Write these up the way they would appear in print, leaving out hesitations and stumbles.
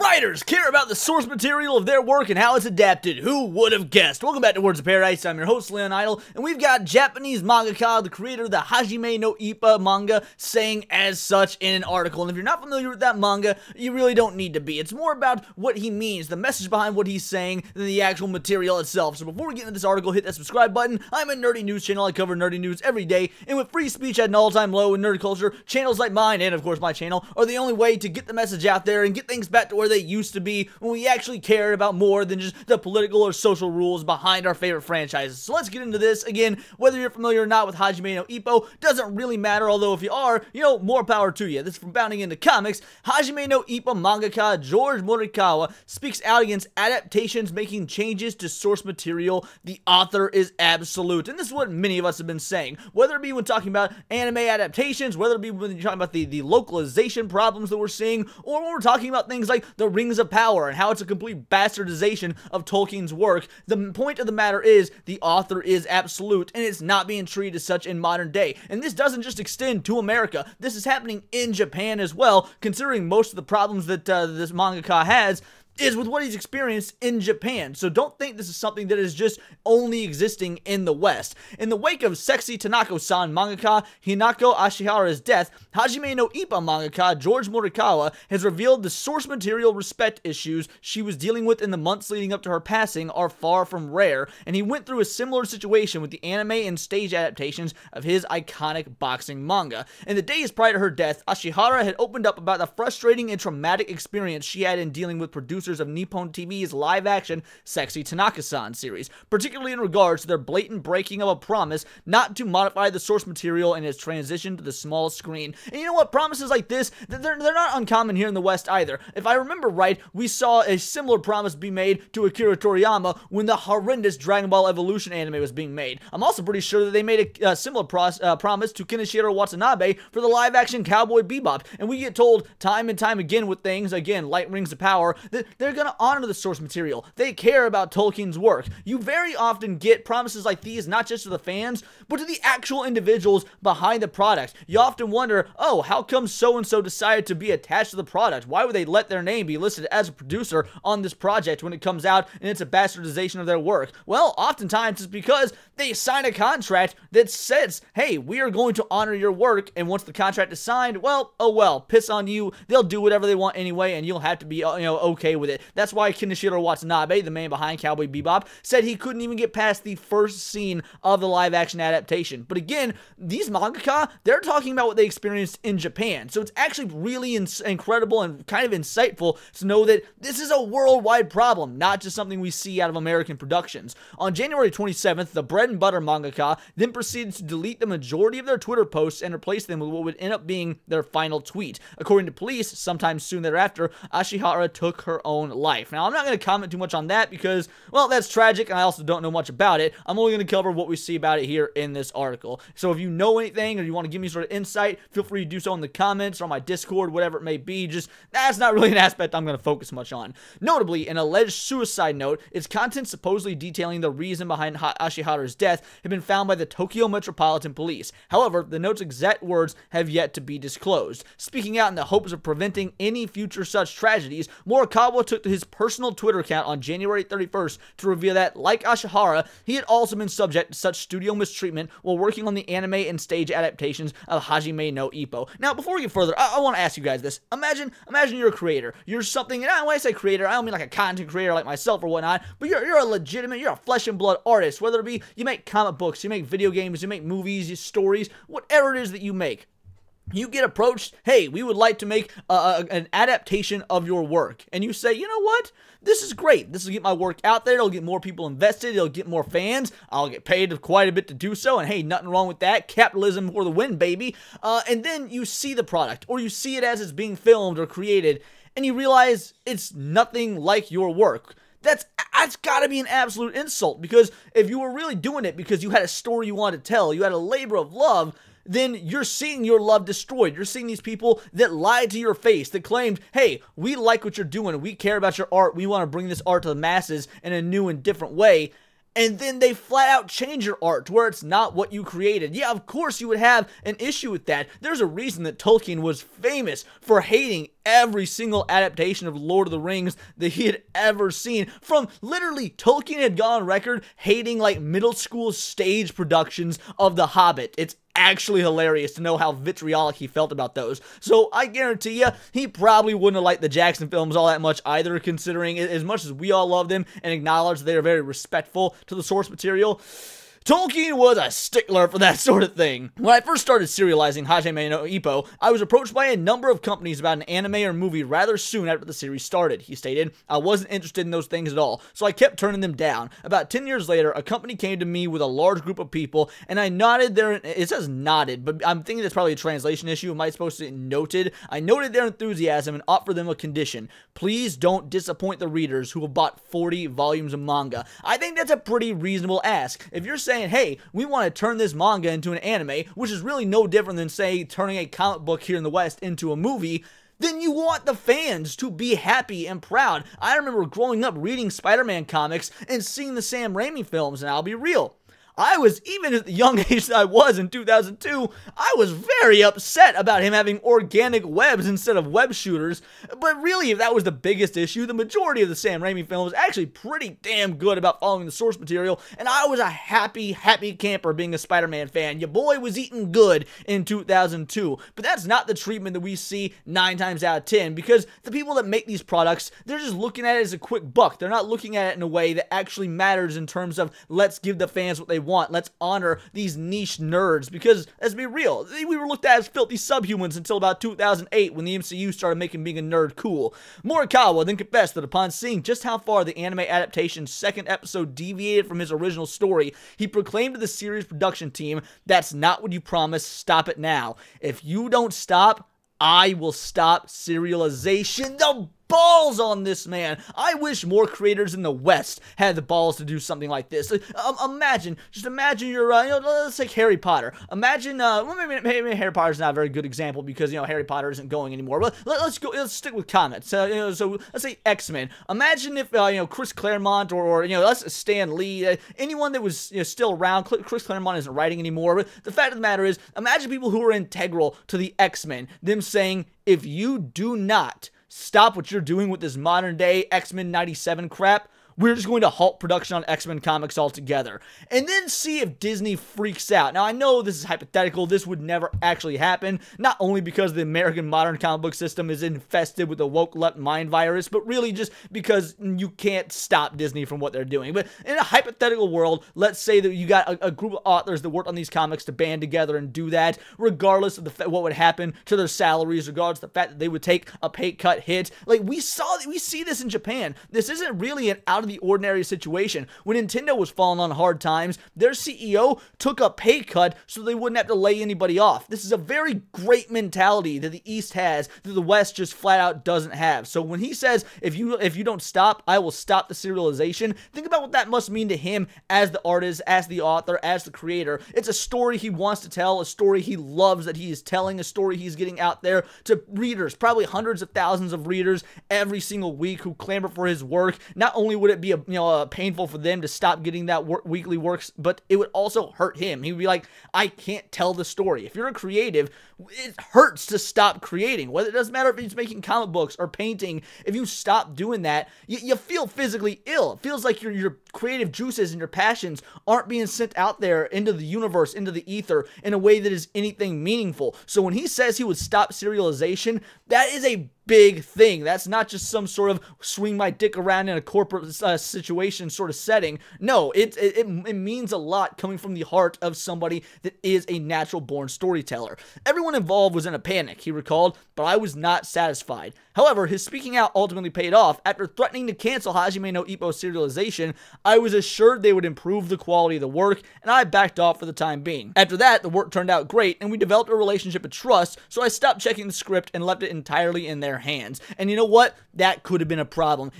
Writers care about the source material of their work and how it's adapted. Who would have guessed? Welcome back to Words of Paradise. I'm your host, Leon Idle, and we've got Japanese mangaka, the creator of the Hajime no Ippa manga, saying as such in an article. And if you're not familiar with that manga, you really don't need to be. It's more about what he means, the message behind what he's saying, than the actual material itself. So before we get into this article, hit that subscribe button. I'm a nerdy news channel. I cover nerdy news every day, and with free speech at an all-time low in nerd culture, channels like mine, and of course my channel, are the only way to get the message out there and get things back to where they used to be when we actually cared about more than just the political or social rules behind our favorite franchises. So let's get into this. Again, whether you're familiar or not with Hajime no Ippo doesn't really matter, although if you are, more power to you. This is from Bounding Into Comics. Hajime no Ippo mangaka George Morikawa speaks out against adaptations making changes to source material. The author is absolute. And this is what many of us have been saying, whether it be when talking about anime adaptations, whether it be when you're talking about the localization problems that we're seeing, or when we're talking about things like the Rings of Power and how it's a complete bastardization of Tolkien's work. The point of the matter is the author is absolute, and it's not being treated as such in modern day. And this doesn't just extend to America. This is happening in Japan as well, considering most of the problems that this mangaka has is with what he's experienced in Japan. So don't think this is something that is just only existing in the West. In the wake of Sexy Tanako-san mangaka Hinako Ashihara's death, Hajime no Ippa mangaka George Morikawa has revealed the source material respect issues she was dealing with in the months leading up to her passing are far from rare, and he went through a similar situation with the anime and stage adaptations of his iconic boxing manga. In the days prior to her death, Ashihara had opened up about the frustrating and traumatic experience she had in dealing with producers of Nippon TV's live-action Sexy Tanaka-san series, particularly in regards to their blatant breaking of a promise not to modify the source material in its transition to the small screen. And you know what? Promises like this, they're not uncommon here in the West either. If I remember right, we saw a similar promise be made to Akira Toriyama when the horrendous Dragon Ball Evolution anime was being made. I'm also pretty sure that they made a similar promise to Kenichiro Watanabe for the live-action Cowboy Bebop, and we get told time and time again with things, again, like Rings of Power, that they're going to honor the source material. They care about Tolkien's work. You very often get promises like these, not just to the fans, but to the actual individuals behind the product. You often wonder, oh, how come so-and-so decided to be attached to the product? Why would they let their name be listed as a producer on this project when it comes out and it's a bastardization of their work? Well, oftentimes it's because they sign a contract that says, hey, we are going to honor your work, and once the contract is signed, well, oh well, piss on you. They'll do whatever they want anyway, and you'll have to be, okay with it. That's why Kenichiro Watanabe, the man behind Cowboy Bebop, said he couldn't even get past the first scene of the live-action adaptation. But again, these mangaka, they're talking about what they experienced in Japan. So it's actually really incredible and kind of insightful to know that this is a worldwide problem, not just something we see out of American productions. On January 27th, the bread and butter mangaka then proceeded to delete the majority of their Twitter posts and replace them with what would end up being their final tweet. According to police, sometime soon thereafter, Ashihara took her own life. Now, I'm not going to comment too much on that because, well, that's tragic, and I also don't know much about it. I'm only going to cover what we see about it here in this article. So if you know anything or you want to give me sort of insight, feel free to do so in the comments or on my Discord, whatever it may be. Just, that's not really an aspect I'm going to focus much on. Notably, an alleged suicide note, its content supposedly detailing the reason behind Ashihara's death had been found by the Tokyo Metropolitan Police. However, the note's exact words have yet to be disclosed. Speaking out in the hopes of preventing any future such tragedies, Morikawa took to his personal Twitter account on January 31st to reveal that, like Ashihara, he had also been subject to such studio mistreatment while working on the anime and stage adaptations of Hajime no Ippo. Now, before we get further, I want to ask you guys this. Imagine you're a creator. You're something, and when I say creator, I don't mean like a content creator like myself or whatnot, but you're a legitimate, you're a flesh and blood artist, whether it be you make comic books, you make video games, you make movies, you stories, whatever it is that you make. You get approached, hey, we would like to make an adaptation of your work. And you say, you know what? This is great. This will get my work out there. It'll get more people invested. It'll get more fans. I'll get paid quite a bit to do so. And hey, nothing wrong with that. Capitalism for the win, baby. And then you see the product, or you see it as it's being filmed or created, and you realize it's nothing like your work. That's got to be an absolute insult, because if you were really doing it because you had a story you wanted to tell, you had a labor of love, then you're seeing your love destroyed. You're seeing these people that lied to your face, that claimed, hey, we like what you're doing, we care about your art, we want to bring this art to the masses in a new and different way. and then they flat out change your art to where it's not what you created. Yeah, of course you would have an issue with that. There's a reason that Tolkien was famous for hating every single adaptation of Lord of the Rings that he had ever seen. From literally, Tolkien had gone on record hating like middle school stage productions of The Hobbit. It's actually hilarious to know how vitriolic he felt about those. So I guarantee you, he probably wouldn't have liked the Jackson films all that much either, considering as much as we all love them and acknowledge they are very respectful to the source material, Tolkien was a stickler for that sort of thing. When I first started serializing Hajime no Ippo, I was approached by a number of companies about an anime or movie rather soon after the series started. He stated, I wasn't interested in those things at all, so I kept turning them down. About 10 years later, a company came to me with a large group of people, and I nodded their, it says nodded, but I'm thinking that's probably a translation issue. Am I supposed to say noted? I noted their enthusiasm and offered them a condition. Please don't disappoint the readers who have bought 40 volumes of manga. I think that's a pretty reasonable ask. If you're saying, hey, we want to turn this manga into an anime, which is really no different than, say, turning a comic book here in the West into a movie, then you want the fans to be happy and proud. I remember growing up reading Spider-Man comics and seeing the Sam Raimi films, and I'll be real, I was, even at the young age that I was in 2002, I was very upset about him having organic webs instead of web shooters. But really, if that was the biggest issue, the majority of the Sam Raimi film was actually pretty damn good about following the source material, and I was a happy camper being a Spider-Man fan. Your boy was eating good in 2002. But that's not the treatment that we see 9 times out of 10, because the people that make these products, they're just looking at it as a quick buck. They're not looking at it in a way that actually matters in terms of, let's give the fans what they want. Let's honor these niche nerds, because let's be real, we were looked at as filthy subhumans until about 2008 when the MCU started making being a nerd cool. Morikawa then confessed that upon seeing just how far the anime adaptation's second episode deviated from his original story, he proclaimed to the series production team, "That's not what you promised, stop it now. If you don't stop, I will stop serialization." The balls on this man. I wish more creators in the West had the balls to do something like this. Just imagine you're, let's take Harry Potter. Imagine, well, maybe Harry Potter's not a very good example because, Harry Potter isn't going anymore. But let's stick with comics. So let's say X-Men. Imagine if, Chris Claremont or let's Stan Lee, anyone that was still around. Chris Claremont isn't writing anymore. But the fact of the matter is, imagine people who are integral to the X-Men. Them saying, if you do not stop what you're doing with this modern day X-Men 97 crap, we're just going to halt production on X-Men comics altogether. And then see if Disney freaks out. Now, I know this is hypothetical. This would never actually happen. Not only because the American modern comic book system is infested with the woke left mind virus, but really just because you can't stop Disney from what they're doing. But in a hypothetical world, let's say that you got a group of authors that worked on these comics to band together and do that, regardless of what would happen to their salaries, regardless of the fact that they would take a pay cut hit. Like, we see this in Japan. This isn't really an out of the ordinary situation. When Nintendo was falling on hard times, their CEO took a pay cut so they wouldn't have to lay anybody off. This is a very great mentality that the East has that the West just flat out doesn't have. So when he says, if you don't stop, I will stop the serialization, think about what that must mean to him as the artist, as the author, as the creator. It's a story he wants to tell, a story he loves that he is telling, a story he's getting out there to readers, probably hundreds of thousands of readers every single week who clamor for his work. Not only would it be painful for them to stop getting that weekly works, but it would also hurt him. He would be like, I can't tell the story. If you're a creative, it hurts to stop creating. Whether it doesn't matter if he's making comic books or painting, if you stop doing that, you feel physically ill. It feels like your creative juices and your passions aren't being sent out there into the universe, into the ether, in a way that is anything meaningful. So when he says he would stop serialization, that is a big thing. That's not just some sort of swing my dick around in a corporate situation sort of setting. No, it means a lot coming from the heart of somebody that is a natural born storyteller. Everyone involved was in a panic, he recalled, but I was not satisfied. However, his speaking out ultimately paid off. After threatening to cancel Hajime no Ippo serialization, I was assured they would improve the quality of the work, and I backed off for the time being. After that, the work turned out great, and we developed a relationship of trust, so I stopped checking the script and left it entirely in their hands. And you know what? That could have been a problem.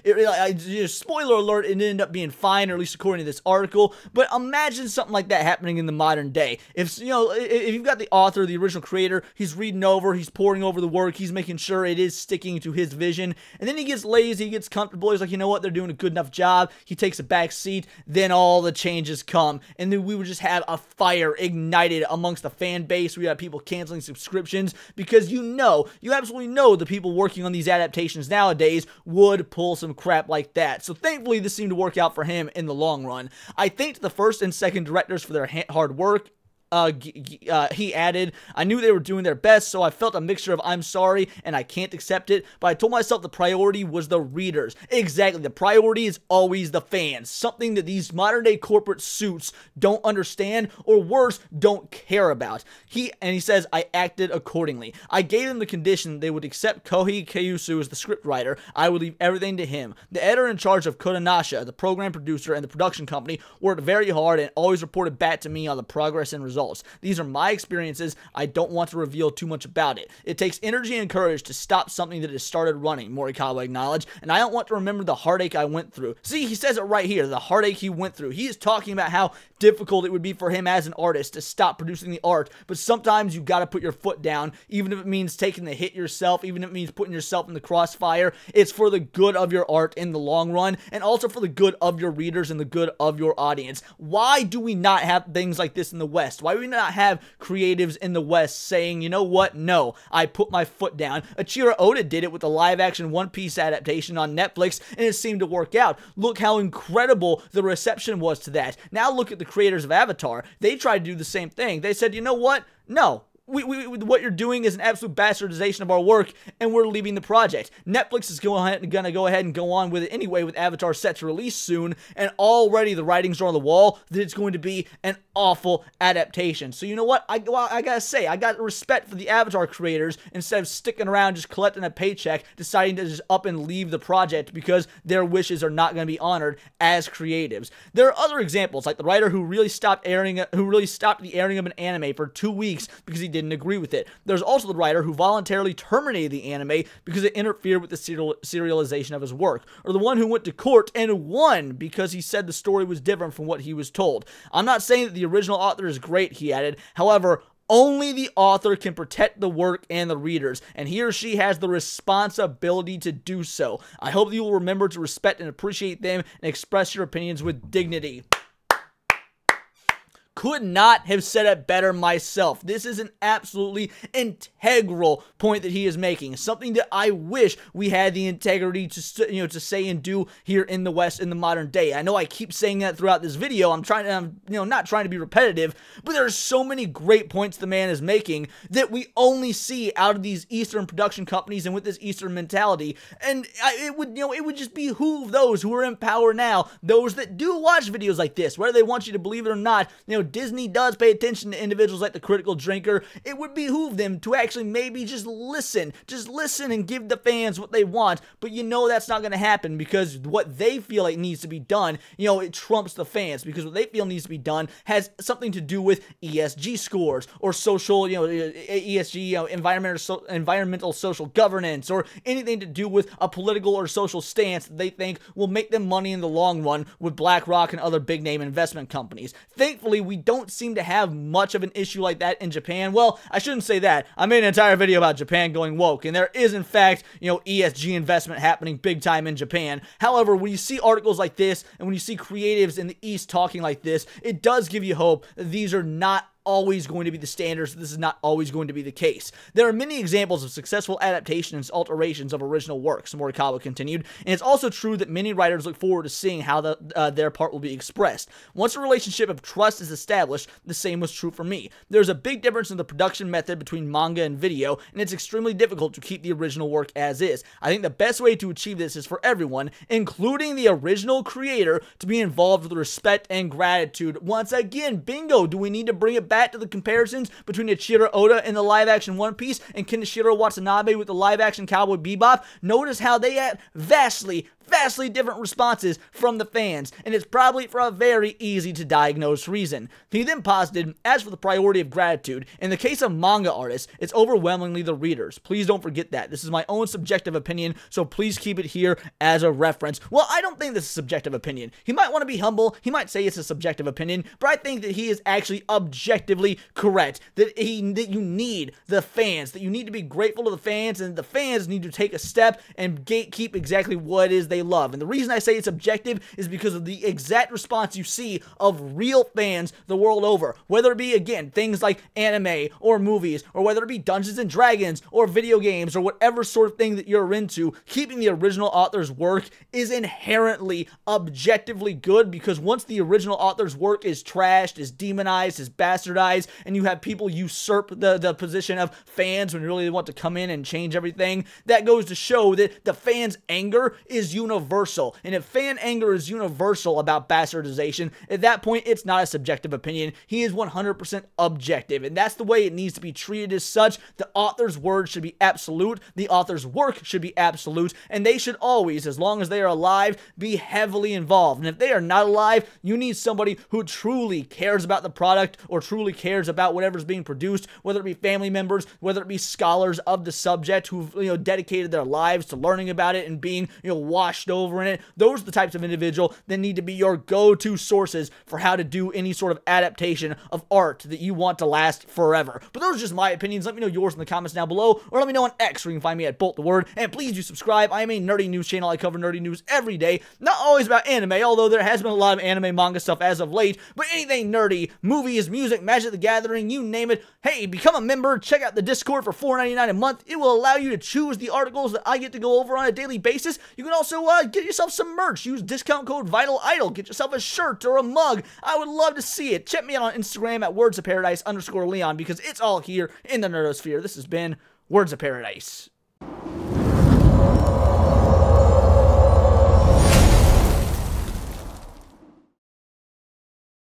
Spoiler alert, it ended up being fine, or at least according to this article, but imagine something like that happening in the modern day. If you've got the author, the original creator, he's reading over, he's poring over the work, he's making sure it is sticking to his vision, and then he gets lazy, he gets comfortable, he's like, you know what, they're doing a good enough job, he takes a back seat, then all the changes come, and then we would just have a fire ignited amongst the fan base. We have people canceling subscriptions, because you absolutely know the people working working on these adaptations nowadays would pull some crap like that. So thankfully, this seemed to work out for him in the long run. I thanked the first and second directors for their hard work. He added, I knew they were doing their best, so I felt a mixture of I'm sorry and I can't accept it, but I told myself the priority was the readers. Exactly, the priority is always the fans, something that these modern day corporate suits don't understand, or worse, don't care about. He says, I acted accordingly. I gave them the condition they would accept Kohei Kyusu as the scriptwriter. I would leave everything to him. The editor in charge of Kodansha, the program producer, and the production company worked very hard and always reported back to me on the progress and results. These are my experiences. I don't want to reveal too much about it. It takes energy and courage to stop something that has started running, Morikawa acknowledged, and I don't want to remember the heartache I went through. See, he says it right here, the heartache he went through. He is talking about how difficult it would be for him as an artist to stop producing the art, but sometimes you gotta put your foot down, even if it means taking the hit yourself, even if it means putting yourself in the crossfire. It's for the good of your art in the long run, and also for the good of your readers and the good of your audience. Why do we not have things like this in the West? Why do we not have creatives in the West saying, you know what, no, I put my foot down? Eiichiro Oda did it with the live-action One Piece adaptation on Netflix, and it seemed to work out. Look how incredible the reception was to that. Now look at the creators of Avatar. They tried to do the same thing. They said, you know what, no. What you're doing is an absolute bastardization of our work, and we're leaving the project. Netflix is gonna go ahead and go on with it anyway, with Avatar set to release soon, and already the writings are on the wall that it's going to be an awful adaptation. So you know what? I gotta say, I got respect for the Avatar creators instead of sticking around just collecting a paycheck, deciding to just up and leave the project because their wishes are not going to be honored as creatives. There are other examples, like the writer who really stopped the airing of an anime for 2 weeks because he didn't agree with it. There's also the writer who voluntarily terminated the anime because it interfered with the serialization of his work, or the one who went to court and won because he said the story was different from what he was told. I'm not saying that the original author is great, he added. However, only the author can protect the work and the readers, and he or she has the responsibility to do so. I hope that you will remember to respect and appreciate them and express your opinions with dignity. Could not have said it better myself. This is an absolutely integral point that he is making. Something that I wish we had the integrity to say and do here in the West in the modern day. I know I keep saying that throughout this video. I'm not trying to be repetitive, but there are so many great points the man is making that we only see out of these Eastern production companies and with this Eastern mentality. And it would just behoove those who are in power now, those that do watch videos like this, whether they want you to believe it or not. Disney does pay attention to individuals like the Critical Drinker. It would behoove them to actually maybe just listen and give the fans what they want, but that's not going to happen because what they feel like needs to be done, it trumps the fans, because what they feel needs to be done has something to do with ESG scores or social, ESG, environmental social governance, or anything to do with a political or social stance that they think will make them money in the long run with BlackRock and other big name investment companies. Thankfully, we don't seem to have much of an issue like that in Japan. Well, I shouldn't say that. I made an entire video about Japan going woke, and there is, in fact, ESG investment happening big time in Japan. However, when you see articles like this, and when you see creatives in the East talking like this, it does give you hope that these are not always going to be the standards. This is not always going to be the case. There are many examples of successful adaptations, alterations of original works, Morikawa continued, and it's also true that many writers look forward to seeing how their part will be expressed. Once a relationship of trust is established, the same was true for me. There's a big difference in the production method between manga and video, and it's extremely difficult to keep the original work as is. I think the best way to achieve this is for everyone, including the original creator, to be involved with respect and gratitude. Once again, bingo! Do we need to bring it back to the comparisons between Eiichiro Oda in the live-action One Piece and Kenichiro Watanabe with the live-action Cowboy Bebop? Notice how they had vastly different responses from the fans, and it's probably for a very easy to diagnose reason. He then posited, as for the priority of gratitude, in the case of manga artists, it's overwhelmingly the readers. Please don't forget that. This is my own subjective opinion, so please keep it here as a reference. Well, I don't think this is subjective opinion. He might want to be humble, he might say it's a subjective opinion, but I think that he is actually objectively correct, that you need the fans, that you need to be grateful to the fans, and the fans need to take a step and gatekeep exactly what it is they they love. And the reason I say it's objective is because of the exact response you see of real fans the world over. Whether it be, again, things like anime or movies, or whether it be Dungeons and Dragons or video games or whatever sort of thing that you're into, keeping the original author's work is inherently objectively good, because once the original author's work is trashed, is demonized, is bastardized, and you have people usurp the position of fans when really they want to come in and change everything, that goes to show that the fans' anger is universal. And if fan anger is universal about bastardization, at that point, it's not a subjective opinion. He is 100% objective, and that's the way it needs to be treated as such. The author's word should be absolute, the author's work should be absolute, and they should always, as long as they are alive, be heavily involved. And if they are not alive, you need somebody who truly cares about the product or truly cares about whatever's being produced, whether it be family members, whether it be scholars of the subject who've, dedicated their lives to learning about it and being, washed over in it. Those are the types of individual that need to be your go-to sources for how to do any sort of adaptation of art that you want to last forever. But those are just my opinions. Let me know yours in the comments down below, or let me know on X, where you can find me at BoltTheWord. And please do subscribe. I am a nerdy news channel. I cover nerdy news every day. Not always about anime, although there has been a lot of anime manga stuff as of late, but anything nerdy, movies, music, Magic the Gathering, you name it. Hey, become a member. Check out the Discord for $4.99 a month. It will allow you to choose the articles that I get to go over on a daily basis. You can also get yourself some merch. Use discount code VitalIdol. Get yourself a shirt or a mug. I would love to see it. Check me out on Instagram at wordsofparadise_Leon, because it's all here in the nerdosphere. This has been Words of Paradise.